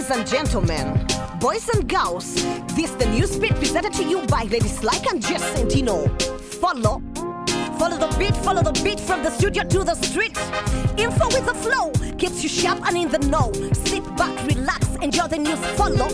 Ladies and gentlemen, boys and girls, this the news beat presented to you by ladies like and Jess Sentino. Follow the beat from the studio to the street. Info with the flow keeps you sharp and in the know. Sit back, relax, enjoy the news. Follow.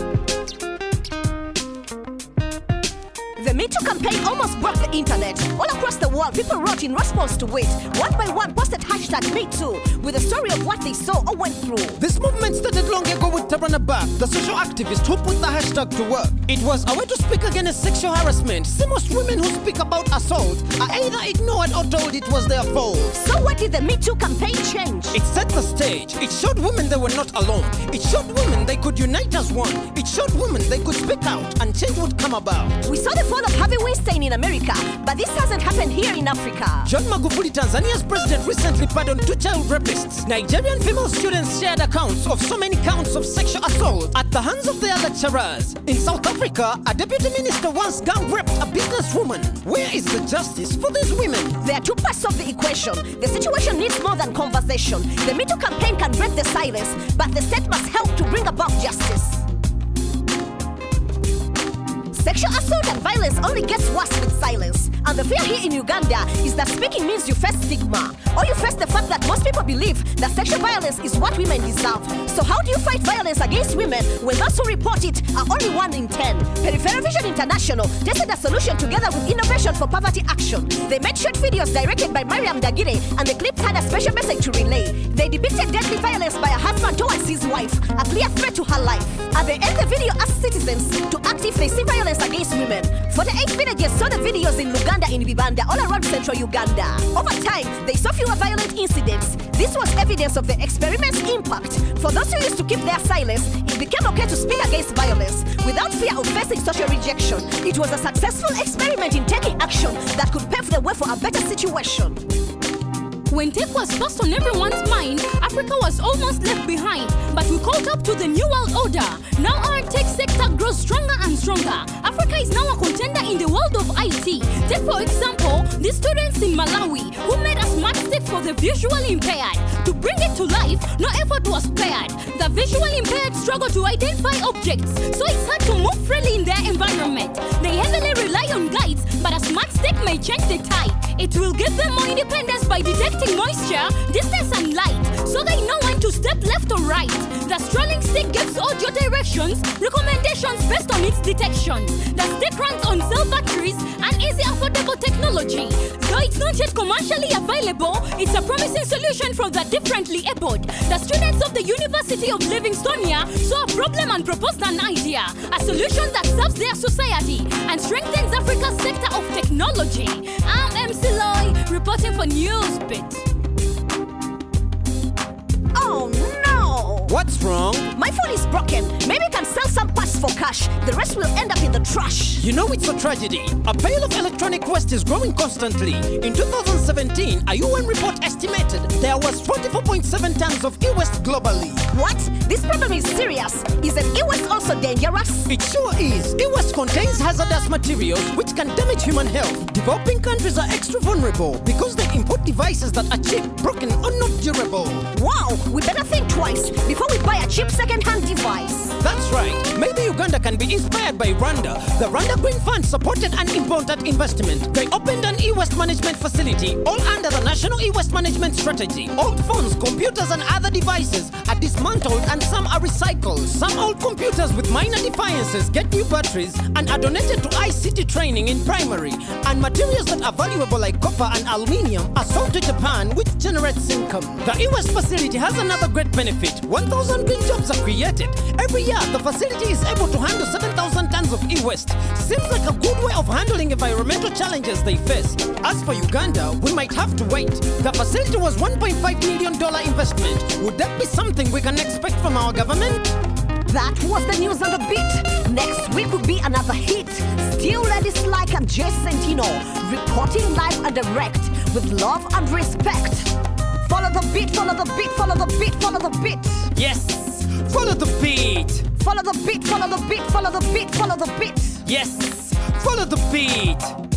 The Me Too campaign almost broke the internet. All across the world, people wrote in response to it. One by one, posted hashtag Me Too with a story of what they saw or went through. This movement started long ago with Rwanda, the social activist who put the hashtag to work. It was a way to speak against sexual harassment. See, most women who speak about assault are either ignored or told it was their fault. So what did the Me Too campaign change? It set the stage. It showed women they were not alone. It showed women they could unite as one. It showed women they could speak out and change would come about. We saw the fall of Harvey Weinstein in America, but this hasn't happened here in Africa. John Magufuli, Tanzania's president, recently pardoned 2 child rapists. Nigerian female students shared accounts of so many counts of sexual assault at the hands of their lecturers. In South Africa, a deputy minister once gang raped a businesswoman. Where is the justice for these women? There are 2 parts of the equation. The situation needs more than conversation. The Me Too campaign can break the silence, but the state must help to bring about justice. Sexual assault and violence only gets worse with silence. And the fear here in Uganda is that speaking means you face stigma. Or you face the fact that most people believe that sexual violence is what women deserve. So how do you fight violence against women when those who report it are only 1 in 10? Peripheral Vision International tested a solution together with Innovation for Poverty Action. They made short videos directed by Mariam Dagire, and the clips had a special message to relay. They depicted deadly violence by a husband towards his wife, a clear threat to her life. At the end, the video asked citizens to act if they see violence against women. 48 villagers saw the videos in Uganda, in Vibanda, all around central Uganda. Over time, they saw fewer violent incidents. This was evidence of the experiment's impact. For those who used to keep their silence, it became okay to speak against violence without fear of facing social rejection. It was a successful experiment in taking action that could pave the way for a better situation. When tech was first on everyone's mind, Africa was almost left behind. But we caught up to the new world order. Now our tech sector grows stronger and stronger. Africa is now a contender in the world of IT. Take for example, the students in Malawi who made a smart stick for the visually impaired. To bring it to life, no effort was spared. The visually impaired struggle to identify objects, so it's hard to move freely in their environment. They heavily rely on guides, but a smart stick may change the tide. It will give them more independence by detecting moisture, distance and light, so they know when to step left or right. The strolling stick gives audio directions, recommendations based on its detection. The stick runs on cell batteries and easy affordable technology. Though it's not yet commercially available, it's a promising solution for the differently abled. The students of the University of Livingstonia saw a problem and proposed an idea, a solution that serves their society and strengthens Africa's sector of technology. I'm MC Loy, reporting for Newsbit. Oh no! What's wrong? My phone is broken. Maybe I can sell some parts for cash. The rest will end up in the trash. You know it's a tragedy. A pile of electronic waste is growing constantly. In 2017, a UN report estimated there was 44.7 tons of e-waste globally. What? This problem is serious. Isn't e-waste also dangerous? It sure is. E-waste contains hazardous materials which can damage human health. Developing countries are extra vulnerable because they import devices that are cheap, broken, or not durable. Wow, we better think twice before we buy a cheap second-hand device. That's right. Maybe Uganda can be inspired by Rwanda. The Rwanda Green Fund supported an important investment. They opened an e-waste management facility, all under the National E-Waste Management Strategy. Old phones, computers, and other devices are dismantled and some are recycled. Some old computers with minor defiances get new batteries and are donated to ICT training in primary. And materials that are valuable like copper and aluminium are sold to Japan, which generates income. The e-waste facility has another great benefit. 1,000 green jobs are created. Every year, the facility is able to handle 7,000 tons of e-waste. Seems like a good way of handling environmental challenges they face. As for Uganda, we might have to wait. The facility was $1.5 million investment. Would that be something we can expect from our government? That was the news on the beat. Next week will be another hit. Still ladies like and Jess Sentino, reporting live and direct with love and respect. Follow the beat, follow the beat, follow the beat, follow the beat. Yes, follow the beat. Follow the beat, follow the beat, follow the beat, follow the beat. Yes, follow the beat.